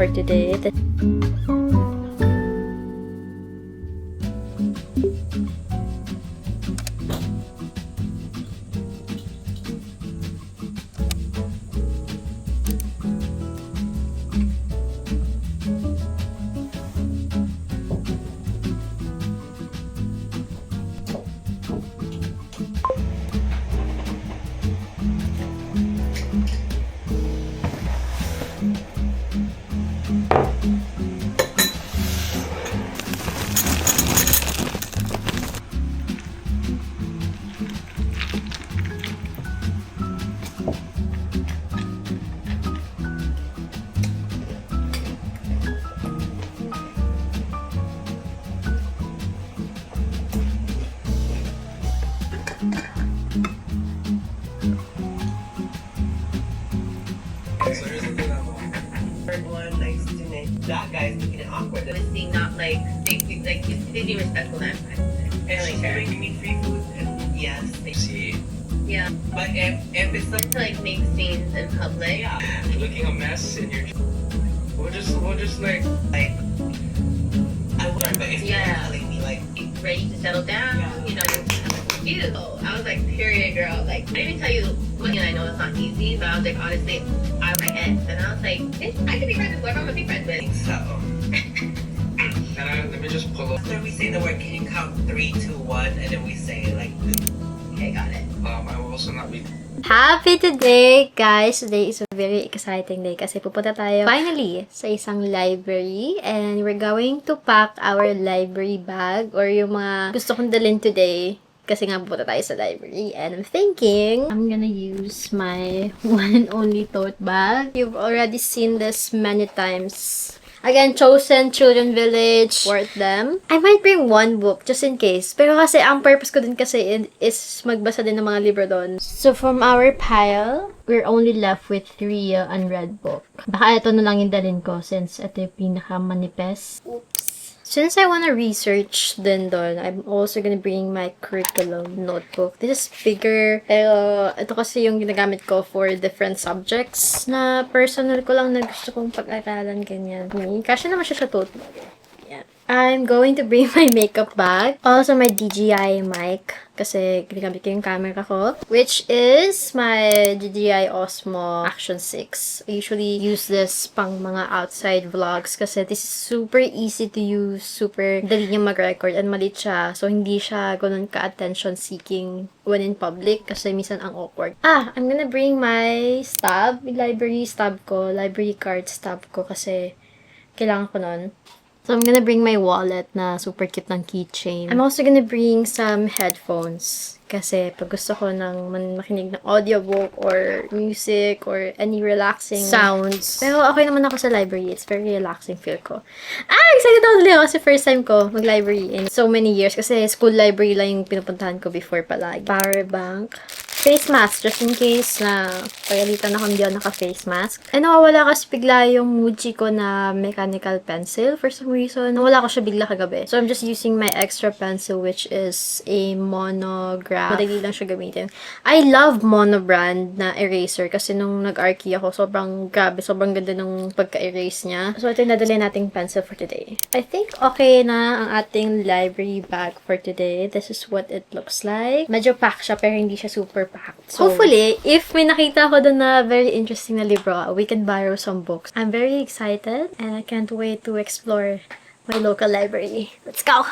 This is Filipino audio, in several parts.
for today. Third one, like student. That guy's making it awkward. Honestly, not like they be respectful that time. And like making me free food. And yes, they see. Yeah. But if it's like to like make scenes in public, yeah, looking a mess in your. We'll just like I would. But if you're telling me like Ready to settle down, you know, you. I was like, period, girl. Like, I didn't tell you what, I know it's not easy, but I was like, honestly, out of my head. And I was like, I could be friends with whoever I'm gonna be friends with. so. and let me just pull up. After we say the word, can you count 3, 2, 1, and then we say like. Okay, got it. I will also not be. Happy today, guys! Today is a very exciting day kasi pupunta tayo finally sa isang library and we're going to pack our library bag or yung mga gusto kong dalhin today kasi nga pupunta tayo sa library and I'm thinking I'm gonna use my one and only tote bag. You've already seen this many times. Again, Chosen, Children Village, worth them. I might bring one book just in case. Pero kasi ang purpose ko din kasi is magbasa din ng mga libro doon. So from our pile, we're only left with 3 unread book. Baka ito na lang yung dalhin ko since ito yung pinaka-manifest. Oops. Since I want to research din doon, I'm also gonna bring my curriculum notebook. This is bigger, pero ito kasi yung ginagamit ko for different subjects na personal ko lang na gusto kong pag-aralan, ganyan. Kasi naman siya sa tote bag. Yeah. I'm going to bring my makeup bag. Also, my DJI mic. Kasi ginagamit ko yung camera ko. Which is my DJI Osmo Action 6. I usually use this pang mga outside vlogs. Kasi this is super easy to use. Super dali niya mag-record. And maliit siya. So, hindi siya ganun ka-attention seeking when in public. Kasi minsan ang awkward. I'm gonna bring my stub. Library stub ko. Library card stub ko. Kasi kailangan ko nun. So, I'm gonna bring my wallet na super cute ng keychain. I'm also gonna bring some headphones. Kasi pag gusto ko ng makinig ng audiobook or music or any relaxing sounds. Pero okay naman ako sa library. It's very relaxing feel ko. Excited ako tuloy ako kasi first time ko mag-library in so many years. Kasi school library lang yung pinupuntahan ko before palagi. Power bank. Face mask, just in case na pagalitan ako hindi ako naka-face mask. And nawawala kasi bigla yung Muji ko na mechanical pencil for some reason. Nawala ko siya bigla kagabi. So, I'm just using my extra pencil which is a monograph. Madali lang siya gamitin. I love Mono brand na eraser kasi nung nag-archi ako, sobrang grabe, sobrang ganda nung pagka-erase niya. So, ito yung nadali nating pencil for today. I think okay na ang ating library bag for today. This is what it looks like. Medyo packed siya pero hindi siya super packed. So, hopefully, if may nakita ko doon na very interesting na libro, we can borrow some books. I'm very excited and I can't wait to explore my local library. Let's go!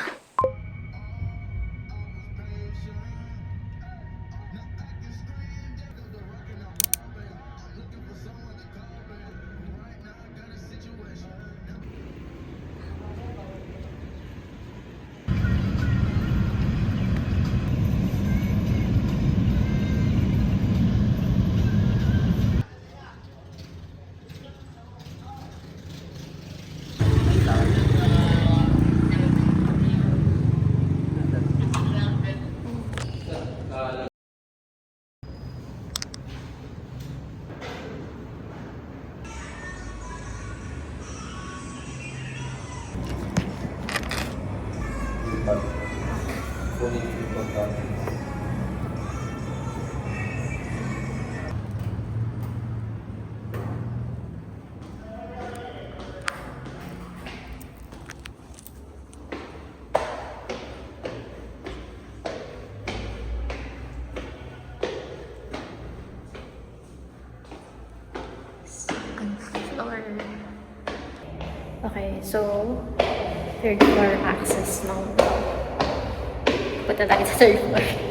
Okay, so third floor access ng punta tayo sa third floor.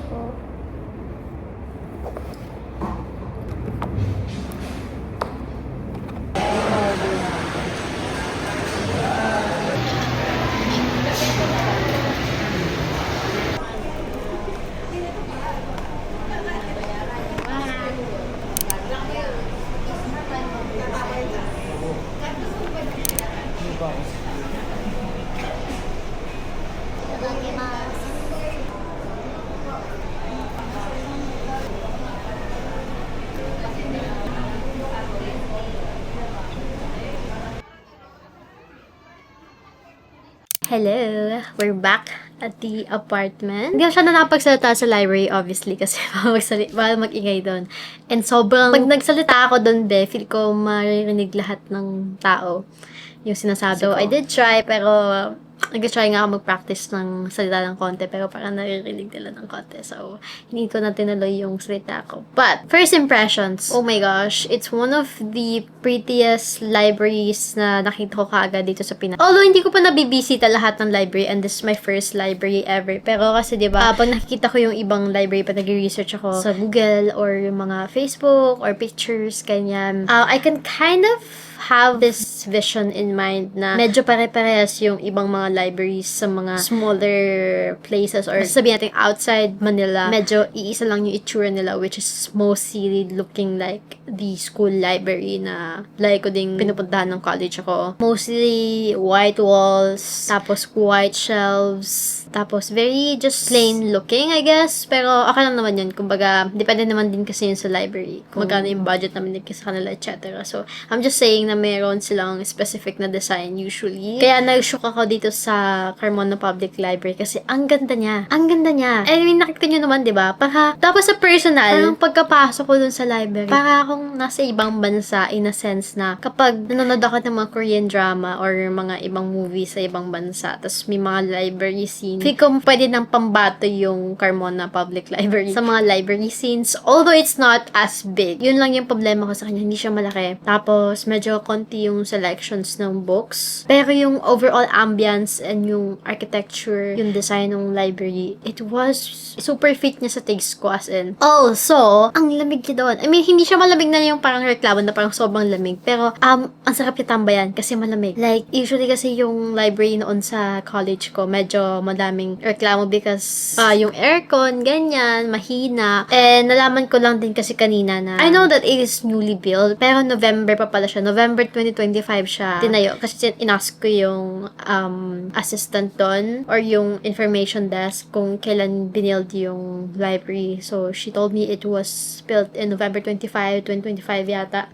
ko. Hello! We're back at the apartment. Hindi ako siya na nakapagsalita sa library, obviously, kasi baka mag-ingay doon. And sobrang, pag nagsalita ako doon, feel ko maririnig lahat ng tao yung sinasabi. So, I did try, pero nag-try nga ako mag-practice ng salita ng konti, pero parang naririnig nila ng konti. So, hindi ko na tinuloy yung salita ko. But, first impressions, oh my gosh, it's one of the prettiest libraries na nakita ko kaagad dito sa Pinas. Although, hindi ko pa nabibisita lahat ng library, and this is my first library ever. Pero kasi, diba, pag nakikita ko yung ibang library, pag nag-research ako sa Google, or yung mga Facebook, or pictures, ganyan, I can kind of have this vision in mind na medyo pare-parehas yung ibang mga libraries sa mga smaller places or sabihin natin outside Manila. Medyo iisa lang yung itsura nila, which is mostly looking like the school library na like ko ding pinupuntahan ng college ako. Mostly white walls, tapos white shelves, tapos very just plain looking, I guess. Pero okay lang naman yun. Kumbaga, depende naman din kasi yun sa library. Kung magkano yung budget namin din kasi sa kanila, etc. So, I'm just saying na meron silang specific na design usually. Kaya nag-shock ako dito sa Carmona Public Library kasi ang ganda niya. Ang ganda niya. I mean, nakita nyo naman, diba? Tapos sa personal, parang pagkapasok ko dun sa library, para akong nasa ibang bansa in a sense na kapag nanonood ako ng mga Korean drama or mga ibang movies sa ibang bansa, tapos may mga library scene, feel ko pwede nang pambato yung Carmona Public Library sa mga library scenes. Although it's not as big. Yun lang yung problema ko sa kanya. Hindi siya malaki. Tapos, medyo konti yung selections ng books. Pero yung overall ambience and yung architecture, yung design ng library, it was super fit niya sa taste ko as in. Also, ang lamig niya doon. I mean, hindi siya malamig na yung parang reklamo na parang sobrang lamig. Pero, ang sarap niya tambayan kasi malamig. Like, usually kasi yung library noon sa college ko, medyo madaming reklamo because yung aircon, ganyan, mahina. And nalaman ko lang din kasi kanina na I know that it is newly built, pero November pa pala siya. November 2025 siya tinayo. Kasi inask ko yung assistant doon or yung information desk kung kailan binild yung library. So, she told me it was built in November 25, 2025 yata.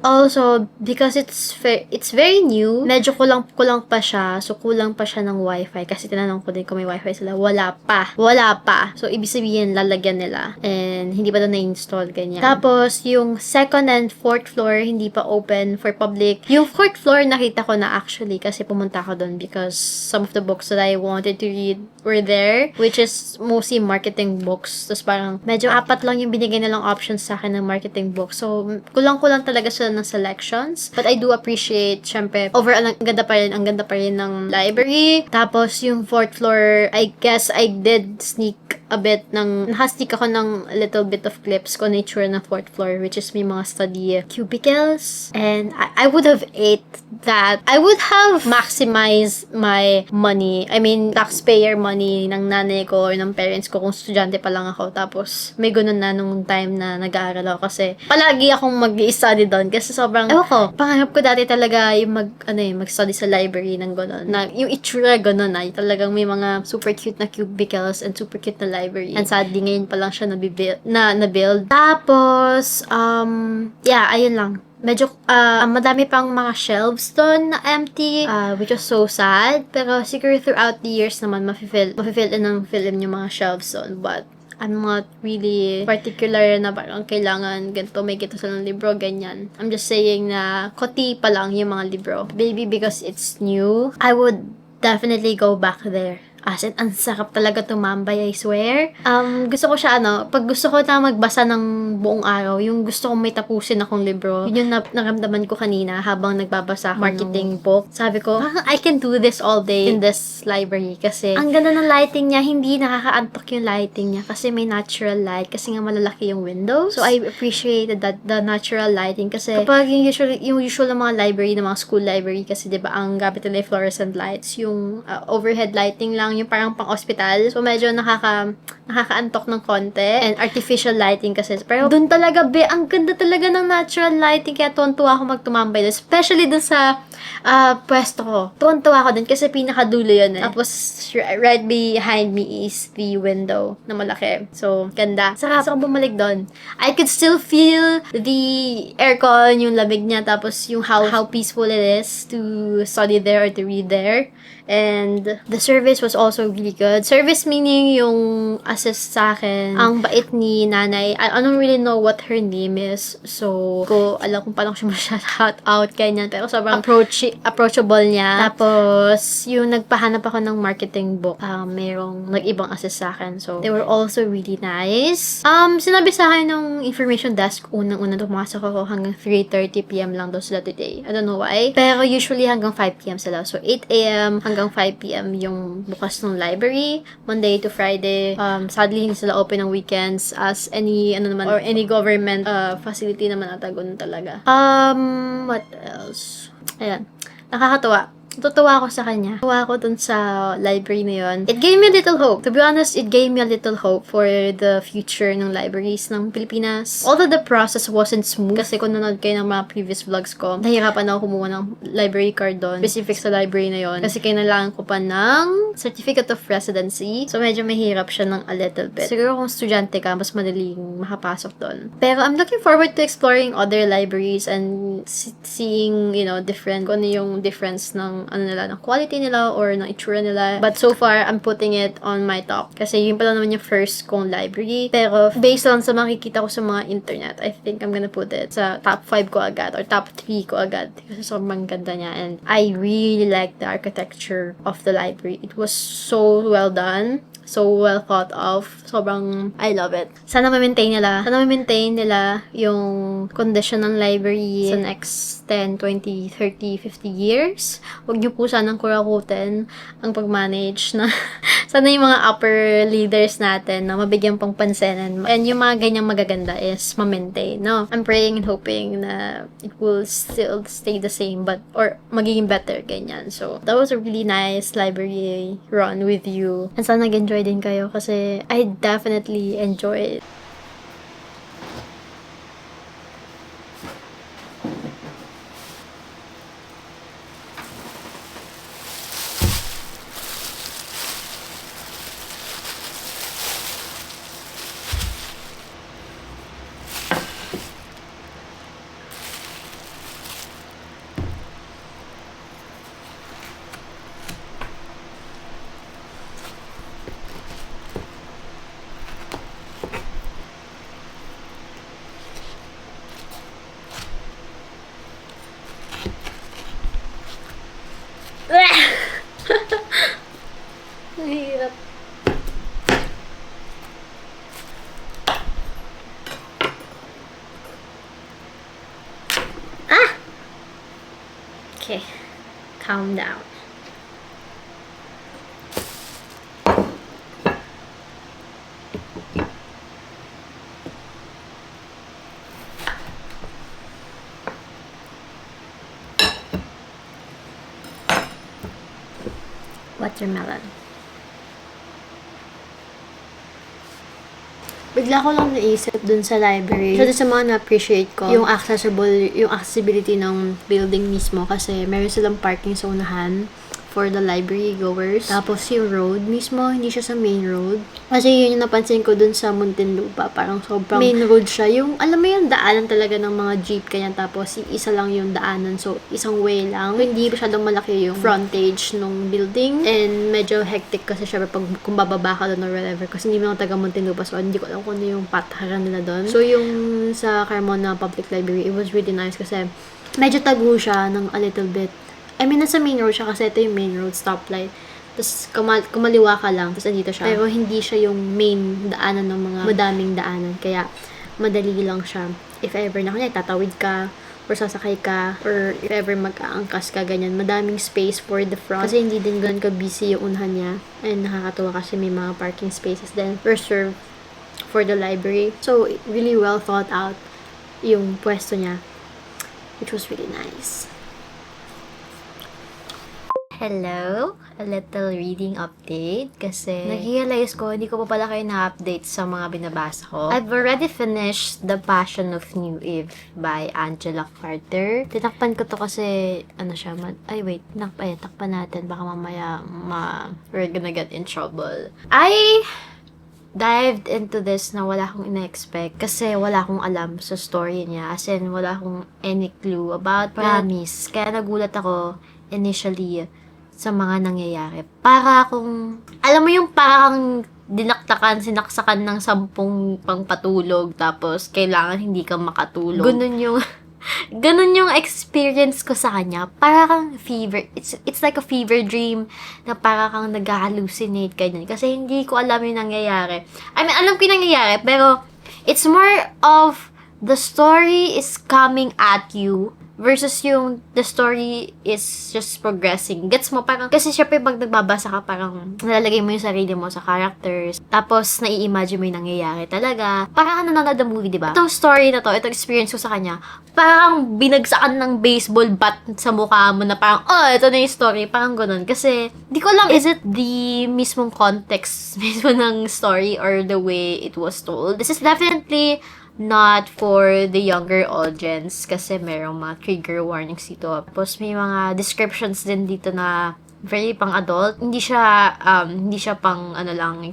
Also, because it's very new, medyo kulang pa siya. So, kulang pa siya ng wifi. Kasi tinanong ko din kung may wifi sila. Wala pa. So, ibig sabihin, lalagyan nila. And, hindi pa doon na-install, ganyan. Tapos, yung second and fourth floor, hindi pa open for public. Yung fourth floor, nakita ko na actually kasi pumunta ako doon because some of the books that I wanted to read were there, which is mostly marketing books. Tapos parang, medyo 4 lang yung binigay nilang options sa akin ng marketing books. So, kulang-kulang talaga sila ng selections. But I do appreciate, syempre, overall, ang ganda pa rin ng library. Tapos, yung fourth floor, I guess I did sneak a bit nakasneak ako ng a little bit of clips ko nature na fourth floor, which is may mga study cubicles. And I would have ate that. I would have maximized my money. I mean, taxpayer money ng nanay ko or ng parents ko kung estudyante pa lang ako. Tapos, may ganun na nung time na nag-aaral ako kasi palagi akong mag-i-study doon kasi sobrang, ewan ko, pangarap ko dati talaga yung mag-study sa library ng ganun. Na, yung itsura ganun na, talagang may mga super cute na cubicles and super cute na library. And sadly, ngayon pa lang siya na-build. Tapos, yeah, ayun lang. Medyo, madami pang mga shelves doon na empty, which was so sad. Pero siguro throughout the years naman, mafe-fill in ng film yung mga shelves doon. But, I'm not really particular na parang kailangan ganito, may ganito silang libro, ganyan. I'm just saying na konti pa lang yung mga libro. Maybe because it's new, I would definitely go back there As in, ang sarap talaga tumambay, I swear. Gusto ko siya, pag gusto ko na magbasa ng buong araw, yung gusto kong may tapusin akong libro, yun yung naramdaman ko kanina habang nagbabasa ako marketing book. Sabi ko, I can do this all day in this library kasi ang ganda ng lighting niya, hindi nakakaantok yung lighting niya kasi may natural light, kasi nga malalaki yung windows. So, I appreciated the natural lighting kasi kapag yung usual ng mga library, ng mga school library kasi, di ba, ang gamit nila fluorescent lights, yung overhead lighting lang, yung parang pang-hospital. So, medyo nakakaantok ng konti. And artificial lighting kasi. Pero, dun talaga, ang ganda talaga ng natural lighting. Kaya, tuwan-tuwa ako magtumambay. Especially dun sa pwesto ko. Tuwan-tuwa ako dun kasi pinakadulo yun eh. Tapos, right behind me is the window na malaki. So, ganda. Sarap ako bumalik dun. I could still feel the aircon, yung lamig niya, tapos yung how peaceful it is to study there or to read there. And the service was also really good. Service meaning yung assist sa akin. Ang bait ni nanay. I don't really know what her name is. So, alam kung paano siya shout out ganyan. Pero sobrang approachable niya. Tapos, yung nagpahanap ako ng marketing book, merong nag-ibang assist sa akin. So, they were also really nice. Sinabi sa akin ng information desk, unang-una pumasok ako hanggang 3:30 p.m. lang daw sila today. I don't know why. Pero usually hanggang 5 p.m. sila. So, 8 a.m. hanggang 5 p.m. yung bukas ng library, Monday to Friday. Sadly, hindi sila open ng weekends as any government facility naman ata ganun talaga. What else? Ayan. Nakakatuwa. Natutuwa ako sa kanya. Natutuwa ako dun sa library na yun. It gave me a little hope. To be honest, it gave me a little hope for the future ng libraries ng Pilipinas. Although the process wasn't smooth, kasi kung nanood kayo ng mga previous vlogs ko, nahirapan ako kumuha ng library card doon, specific sa library na yun. Kasi kailangan ko pa ng certificate of residency. So, medyo mahirap siya ng a little bit. Siguro kung estudyante ka, mas madaling makapasok doon. Pero I'm looking forward to exploring other libraries and seeing, different, kung ano yung difference ng ng quality nila or ng itsura nila. But so far, I'm putting it on my top. Kasi yun pala naman yung first kong library. Pero based on sa makikita ko sa mga internet, I think I'm gonna put it sa top 5 ko agad or top 3 ko agad. Kasi sobrang ganda niya. And I really like the architecture of the library. It was so well done. So well thought of. Sobrang, I love it. Sana ma-maintain nila yung condition ng library sa next 10, 20, 30, 50 years. Huwag niyo po sanang kurakutin ang pag-manage na sana yung mga upper leaders natin na mabigyan pang pansinan. And yung mga ganyang magaganda is ma-maintain, no? I'm praying and hoping na it will still stay the same or magiging better, ganyan. So, that was a really nice library run with you. And sana nag-enjoy din kayo kasi I definitely enjoy it. Mahirap. Okay. Calm down. Watermelon. Bigla ko lang naisip dun sa library. So, sa mga na-appreciate ko, yung accessibility ng building mismo kasi meron silang parking sa unahan for the library goers. Tapos yung road mismo, hindi siya sa main road. Kasi yun yung napansin ko dun sa Muntinlupa. Parang sobrang main road siya. Yung, alam mo yung daanan talaga ng mga jeep kanyan. Tapos isa lang yung daanan. So, isang way lang. So, hindi masyadong malaki yung frontage ng building. And medyo hectic kasi syempre kung bababa ka doon or whatever. Kasi hindi mo taga Muntinlupa. So, hindi ko alam kung ano yung patakaran nila doon. So, yung sa Carmona Public Library, it was really nice kasi medyo tago siya ng a little bit. I mean, nasa main road siya kasi ito yung main road stoplight. Tapos, kumaliwa ka lang. Tapos, andito siya. Pero, hindi siya yung main daanan ng mga madaming daanan. Kaya, madali lang siya. If ever na kanya, tatawid ka, or sasakay ka, or if ever mag-aangkas ka, ganyan. Madaming space for the front. Kasi, hindi din ganun ka-busy yung unahan niya. And, nakakatuwa kasi may mga parking spaces din reserved for the library. So, really well thought out yung pwesto niya, which was really nice. Hello! A little reading update kasi nag-realize ko, hindi ko pa pala kayo na-update sa mga binabasa ko. I've already finished The Passion of New Eve by Angela Carter. Tinakpan ko to kasi, takpan natin. Baka mamaya, we're gonna get in trouble. I dived into this na wala akong ina-expect kasi wala akong alam sa story niya. As in, wala akong any clue about promise. Kaya nagulat ako initially sa mga nangyayari. Para akong, alam mo yung parang sinaksakan ng 10 pangpatulog tapos kailangan hindi ka makatulog. Ganun yung experience ko sa kanya. Para kang fever. It's like a fever dream na para kang nag-hallucinate ganyan. Kasi hindi ko alam yung nangyayari. I mean, alam ko yung nangyayari, pero it's more of the story is coming at you versus yung the story is just progressing. Gets mo? Parang, kasi syempre pag nagbabasa ka, parang nalalagay mo yung sarili mo sa characters. Tapos, nai-imagine mo yung nangyayari talaga. Parang nanonood ng movie, diba? Itong story na to, itong experience ko sa kanya, parang binagsakan ng baseball bat sa mukha mo na parang, ito na yung story. Parang ganun. Kasi, di ko alam, is it the mismong context mismo ng story or the way it was told? This is definitely not for the younger audience kasi merong mga trigger warnings dito. Tapos may mga descriptions din dito na very pang adult. Hindi siya pang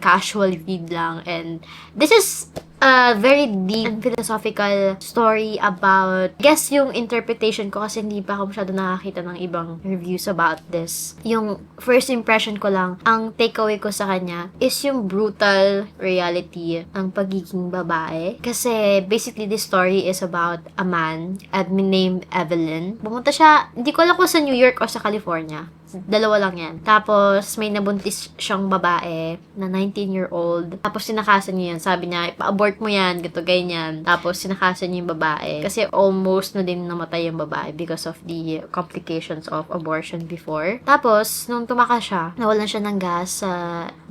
casual read lang. And this is a very deep and philosophical story about, I guess yung interpretation ko kasi hindi pa ako masyado nakakita ng ibang reviews about this. Yung first impression ko lang, ang takeaway ko sa kanya is yung brutal reality ng pagiging babae. Kasi basically this story is about a man named Evelyn. Pumunta siya, hindi ko alam kung sa New York o sa California. Dalawa lang yan. Tapos, may nabuntis siyang babae na 19-year-old. Tapos, sinakasan niya yan. Sabi niya, ipa-abort mo yan, ganito, ganyan. Tapos, sinakasan niya yung babae. Kasi almost na din namatay yung babae because of the complications of abortion before. Tapos, nung tumakas siya, nawalan siya ng gas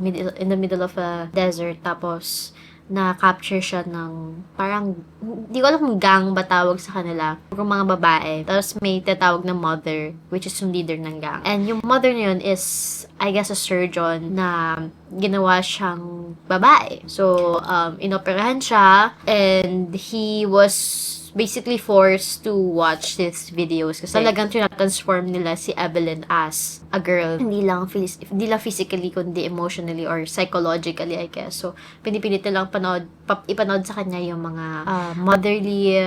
in the middle of a desert. Tapos, na-capture siya ng parang, di ko alam kung gang ba tawag sa kanila. Kung mga babae. Tapos may tatawag na mother, which is yung leader ng gang. And yung mother na yun is, I guess, a surgeon na ginawa siyang babae. So, inoperahan siya and he was basically forced to watch these videos kasi talagang transform nila si Evelyn as a girl. Hindi lang physically, kundi emotionally or psychologically, I guess. So, pinipilit nilang ipanood sa kanya yung mga motherly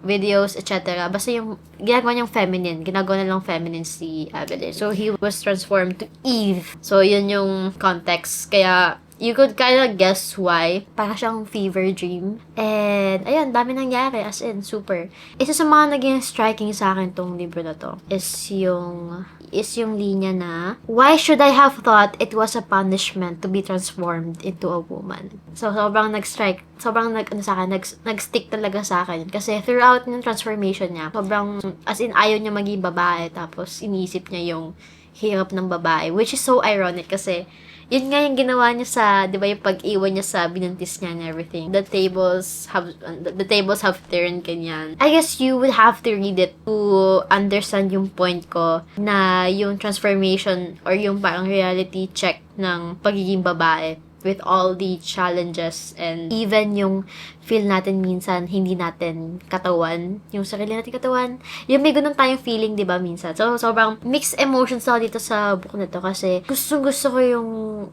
videos, etc. Basta yung ginagawa niyang feminine. Ginagawa nilang feminine si Evelyn. So, he was transformed to Eve. So, yun yung context. Kaya, you could kind of guess why. Para siyang fever dream. And, ayun, dami nangyari. As in, super. Isa sa mga naging striking sa akin tong libro na to is yung linya na, why should I have thought it was a punishment to be transformed into a woman? So, sobrang nag-strike. Sobrang nag-stick talaga sa akin. Kasi throughout yung transformation niya, sobrang, as in, ayaw niya maging babae. Tapos, iniisip niya yung hirap ng babae. Which is so ironic kasi, yun nga yung ginawa niya sa, di ba, yung pag-iwan niya sa binuntis niya and everything. The tables have turned, ganyan. I guess you would have to read it to understand yung point ko na yung transformation or yung parang reality check ng pagiging babae with all the challenges and even yung feel natin minsan hindi natin katawan, yung sarili natin katawan, yung may ganun tayong feeling, di ba, minsan. So, sobrang mixed emotions ako dito sa book na to kasi gusto ko yung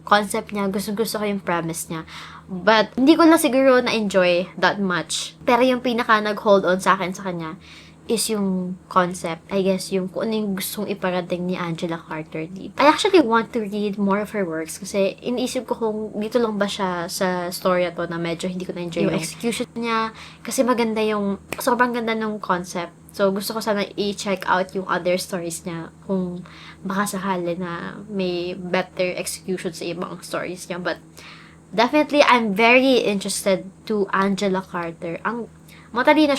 concept niya, gusto ko yung premise niya. But, hindi ko lang siguro na-enjoy that much. Pero yung pinaka nag-hold on sa akin sa kanya is yung concept. I guess yung kung ano yung gustong iparating ni Angela Carter dito. I actually want to read more of her works kasi iniisip ko kung dito lang ba siya sa story to na medyo hindi ko na-enjoy yung execution niya. Kasi maganda yung, sobrang ganda ng concept. So, gusto ko sana i-check out yung other stories niya kung baka sakali na may better execution sa ibang stories niya. But, definitely, I'm very interested to Angela Carter. Matalino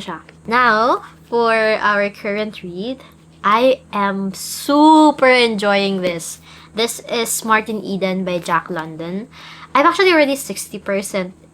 siya. Now, for our current read, I am super enjoying this. This is Martin Eden by Jack London. I've actually already 60%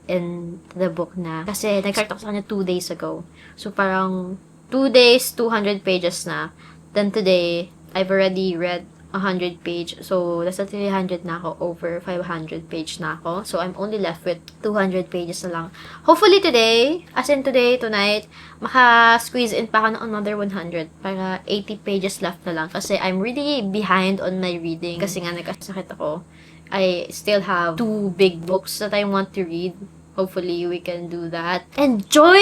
in the book na. Kasi nag-start ako sa kanya 2 days ago. So, parang 2 days, 200 pages na. Then today, I've already read 100 page. So, nasa 300 na ako. Over 500 page na ako. So, I'm only left with 200 pages na lang. Hopefully today, as in today, tonight, maka-squeeze in pa ako ng another 100 para 80 pages left na lang. Kasi I'm really behind on my reading. Kasi nga nagkasakit ako. I still have 2 big books that I want to read. Hopefully, we can do that. Enjoy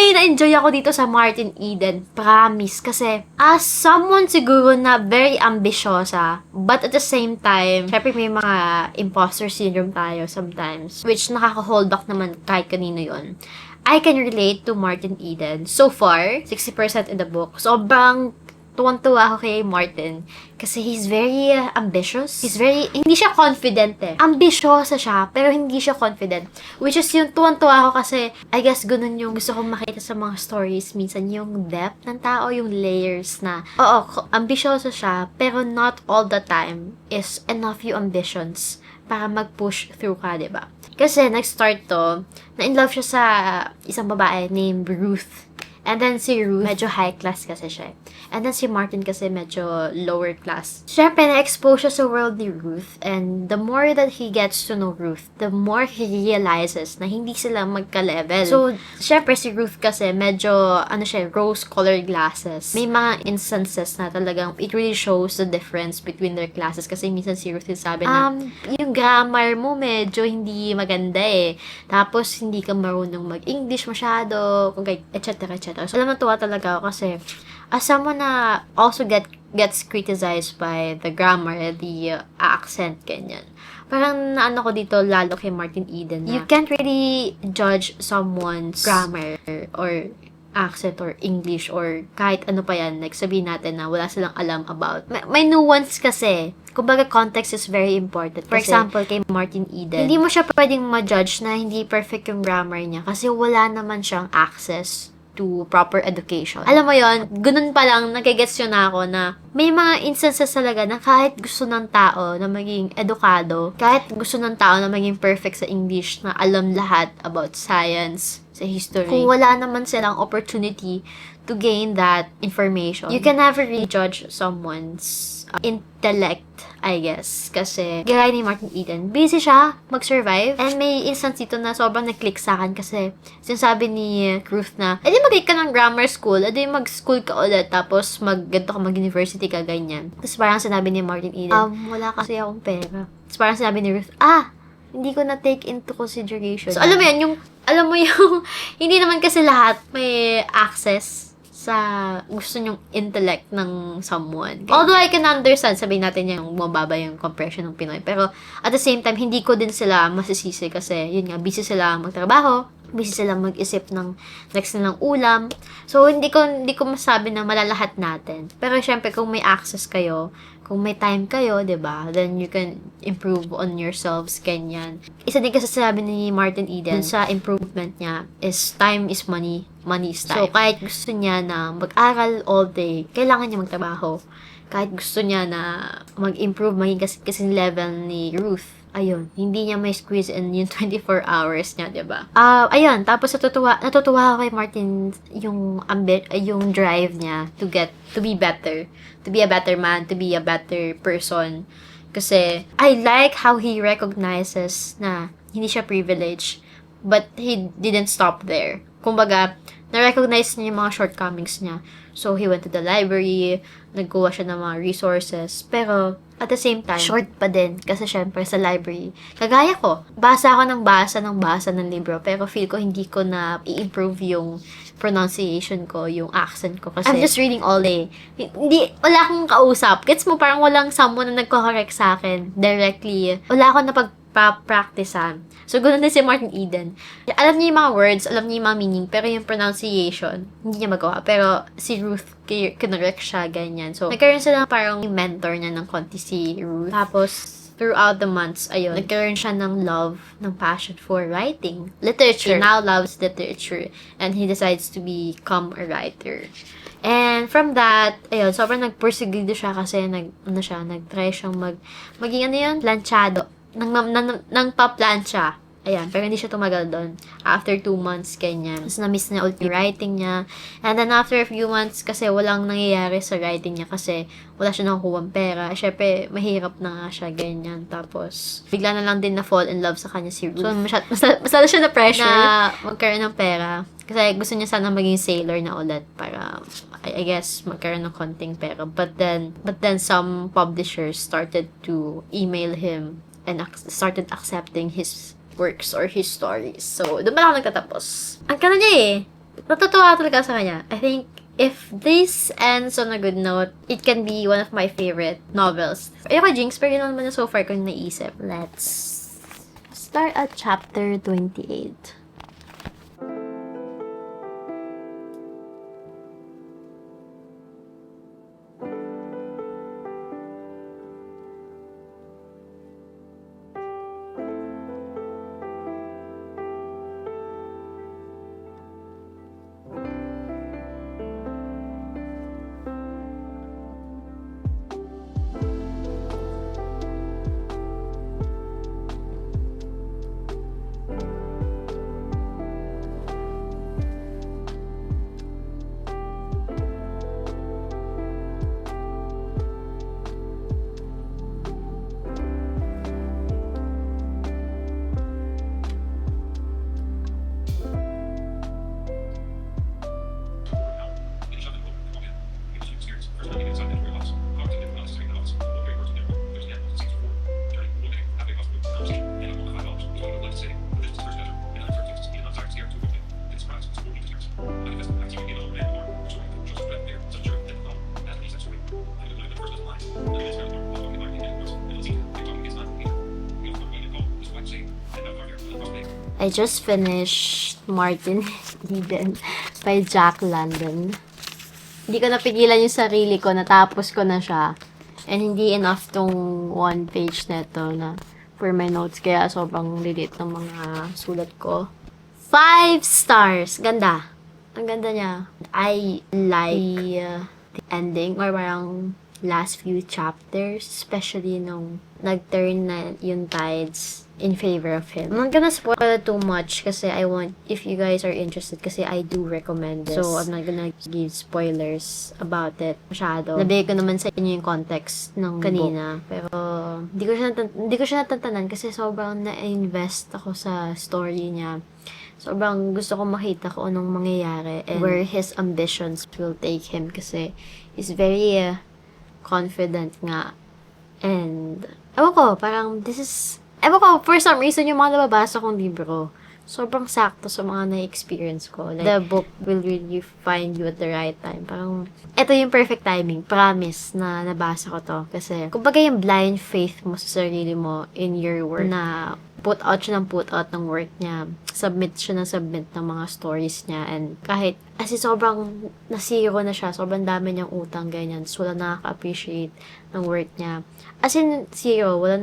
ako dito sa Martin Eden. Promise. Kasi, as someone siguro na very ambisyosa, but at the same time, syempre may mga imposter syndrome tayo sometimes, which nakaka-hold back naman kahit kanino yon. I can relate to Martin Eden. So far, 60% in the book. Sobrang tuwang-tuwa ako kay Martin. Kasi he's very ambitious. Hindi siya confident eh. Ambisyosa siya, pero hindi siya confident. Which is yung tuwang-tuwa ako kasi, I guess, ganun yung gusto kong makita sa mga stories. Minsan yung depth ng tao, yung layers na, oo, ambisyosa siya, pero not all the time is enough yung ambitions para mag-push through ka, diba? Kasi, nag-start to, na-in-love siya sa isang babae named Ruth. And then si Ruth, medyo high class kasi siya. And then si Martin kasi medyo lower class. Siyempre, na-expose siya sa world ni Ruth. And the more that he gets to know Ruth, the more he realizes na hindi sila magka-level. So, siyempre si Ruth kasi medyo, rose-colored glasses. May mga instances na talagang it really shows the difference between their classes. Kasi minsan si Ruth sabi na, yung grammar mo medyo hindi maganda eh. Tapos, hindi ka marunong mag-English masyado, etc. So, alam na tuwa talaga ako kasi as someone na also gets criticized by the grammar, the accent, ganyan. Parang naano ko dito lalo kay Martin Eden na you can't really judge someone's grammar or accent or English or kahit ano pa yan. Like, sabihin natin na wala silang alam about. May nuance kasi. Kumbaga, context is very important. For example, kay Martin Eden, hindi mo siya pwedeng ma-judge na hindi perfect yung grammar niya kasi wala naman siyang access to proper education. Alam mo yon, ganun pa lang, nagigets yun na ako na may mga instances talaga na kahit gusto ng tao na maging edukado, kahit gusto ng tao na maging perfect sa English, na alam lahat about science, sa history, kung wala naman silang opportunity to gain that information, you can never really judge someone's intellect, I guess. Kasi, gaya ni Martin Eden, busy siya mag-survive. And may instance dito na sobrang nag-click sa akin kasi sinasabi ni Ruth na, edi mag-take ka ng grammar school, edi mag-school ka ulit, tapos ganito ka mag-university ka, ganyan. Tapos parang sinabi ni Martin Eden, wala kasi akong pera. Tapos parang sinabi ni Ruth, hindi ko na take into consideration. So, alam mo yung, hindi naman kasi lahat may access sa gusto nyong intellect ng someone. Although I can understand, sabihin natin yung mababa yung compression ng Pinoy. Pero at the same time, hindi ko din sila masisisi kasi yun nga, busy sila magtrabaho, busy sila mag-isip ng next nilang ulam. So, hindi ko masabi na malalahat natin. Pero syempre, kung may access kayo, kung may time kayo, 'di ba? Then you can improve on yourselves, ganyan. Isa din kasi sabi ni Martin Eden sa improvement niya is time is money, money is time. So, kahit gusto niya na mag-aral all day, kailangan niya magtrabaho. Kahit gusto niya na mag-improve, maging kasi level ni Ruth, ayun, hindi niya may squeeze in yung 24 hours niya, 'di ba? Ayun, tapos natutuwa ako kay Martin yung drive niya to be better, to be a better man, to be a better person. Kasi I like how he recognizes na hindi siya privileged, but he didn't stop there. Kumbaga, na-recognize niya yung mga shortcomings niya. So, he went to the library, nagkuha siya ng mga resources, pero at the same time, short pa din. Kasi syempre, sa library, kagaya ko, basa ako ng basa ng libro, pero feel ko hindi ko na i-improve yung pronunciation ko, yung accent ko. Kasi I'm just reading all day. Wala akong kausap. Gets mo, parang walang someone na nagko-correct sa akin directly. Wala akong napag-practicean. So, ganoon din si Martin Eden. Alam niya yung mga words, alam niya yung mga meaning, pero yung pronunciation, hindi niya magawa. Pero si Ruth, kinorek siya, ganyan. So, nagkaroon sila parang mentor niya ng konti si Ruth. Tapos, throughout the months, ayun, nagkaroon siya ng love, ng passion for writing. Literature. He now loves literature. And he decides to become a writer. And from that, ayun, sobrang nagpursiguido siya kasi nag-try siyang maging planchado. Nang pa-plancha. Ayan, pero hindi siya tumagal doon. After 2 months, ganyan. Tapos na-miss niya ulit yung writing niya. And then after a few months, kasi walang nangyayari sa writing niya kasi wala siya nakukuha pera. Siyempre, mahirap na nga siya, ganyan. Tapos, bigla na lang din na-fall in love sa kanya si Ruth. So, masyado siya na-pressure na magkaroon ng pera. Kasi gusto niya sana maging sailor na ulit para, I guess, magkaroon ng konting pera. But then some publishers started to email him and started accepting his works or his stories. So, doon pa lang nagtatapos. Ang kanya niya natutuwa talaga sa kanya. I think, if this ends on a good note, it can be one of my favorite novels. Ayoko jinx, pero yun naman na so far ko naisip. Let's start at chapter 28. I just finished Martin Eden by Jack London. Hindi ko napigilan yung sarili ko, natapos ko na siya. And hindi enough tong 1 page na ito na for my notes, kaya sobrang lilit ng mga sulat ko. 5 stars! Ganda. Ang ganda niya. I like the ending or parang last few chapters, especially nung nag-turn na yung tides in favor of him. I'm not gonna spoil too much kasi I want, if you guys are interested, kasi I do recommend this. So, I'm not gonna give spoilers about it masyado. Nabigay ko naman sa inyo yung context ng kanina. Pero, hindi ko siya natantanan kasi sobrang na-invest ako sa story niya. Sobrang gusto ko makita kung anong mangyayari and where his ambitions will take him kasi he's very confident nga. And, ewan ko, for some reason, yung mga nababasa kong libro, sobrang sakto sa mga na-experience ko. Like, the book will really find you at the right time. Parang, eto yung perfect timing. Promise na nabasa ko to. Kasi, kumbaga yung blind faith mo sa sarili mo in your work na put out ng work niya. Submit ng mga stories niya. And kahit, kasi sobrang nasiro na siya. Sobrang dami niyang utang, ganyan. So, wala nakaka-appreciate ng work niya. As in, zero. Wala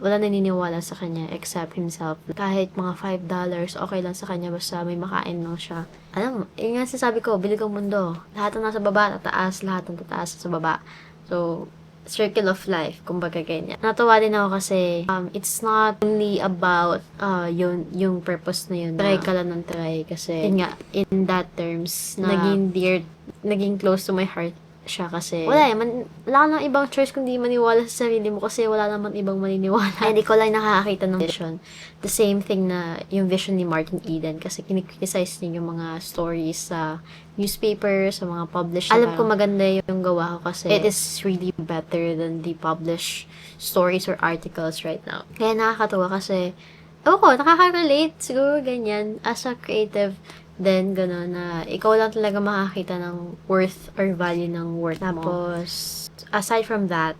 naniniwala sa kanya except himself. Kahit mga $5, okay lang sa kanya basta may makain lang siya. Alam mo, yun nga sinasabi ko, bilig ang mundo. Lahat ng nasa baba, tataas. Lahat ng tataas sa baba. So, circle of life, kumbaga ganyan. Natuwa din ako kasi it's not only about yung purpose na yun. Try ka lang ng try kasi yun nga, in that terms, naging close to my heart siya kasi wala nang ibang choice kundi maniwala sa sarili mo kasi wala naman ibang maniniwala. And ikaw lang nakakakita ng vision. The same thing na yung vision ni Martin Eden kasi kinikriticize niya yung mga stories sa newspaper, sa mga published. Alam ko maganda yung gawa ko kasi it is really better than the published stories or articles right now. Kaya nakakatuwa kasi nakaka-relate siguro ganyan as a creative. Then, gano'n na, ikaw lang talaga makakita ng worth or value ng work mo. Tapos, aside from that,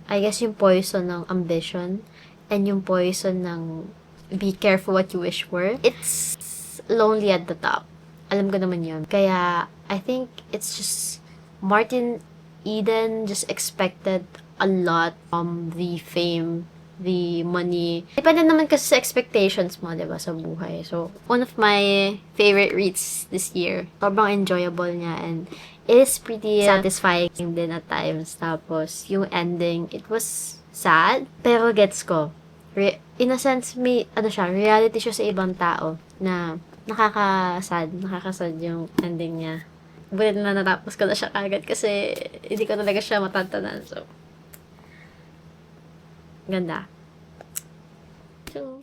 I guess yung poison ng ambition and yung poison ng be careful what you wish for, it's lonely at the top. Alam ko naman yun. Kaya, I think it's just, Martin Eden just expected a lot from the fame, the money. Depende naman kasi sa expectations mo, diba, sa buhay. So, one of my favorite reads this year. Sobrang enjoyable niya and it is pretty satisfying din at times. Tapos, yung ending, it was sad, pero gets ko. In a sense, reality siya sa ibang tao na nakakasad yung ending niya. Bulit na natapos ko na siya kagad kasi hindi ko talaga siya matantanan. So, ganda. So,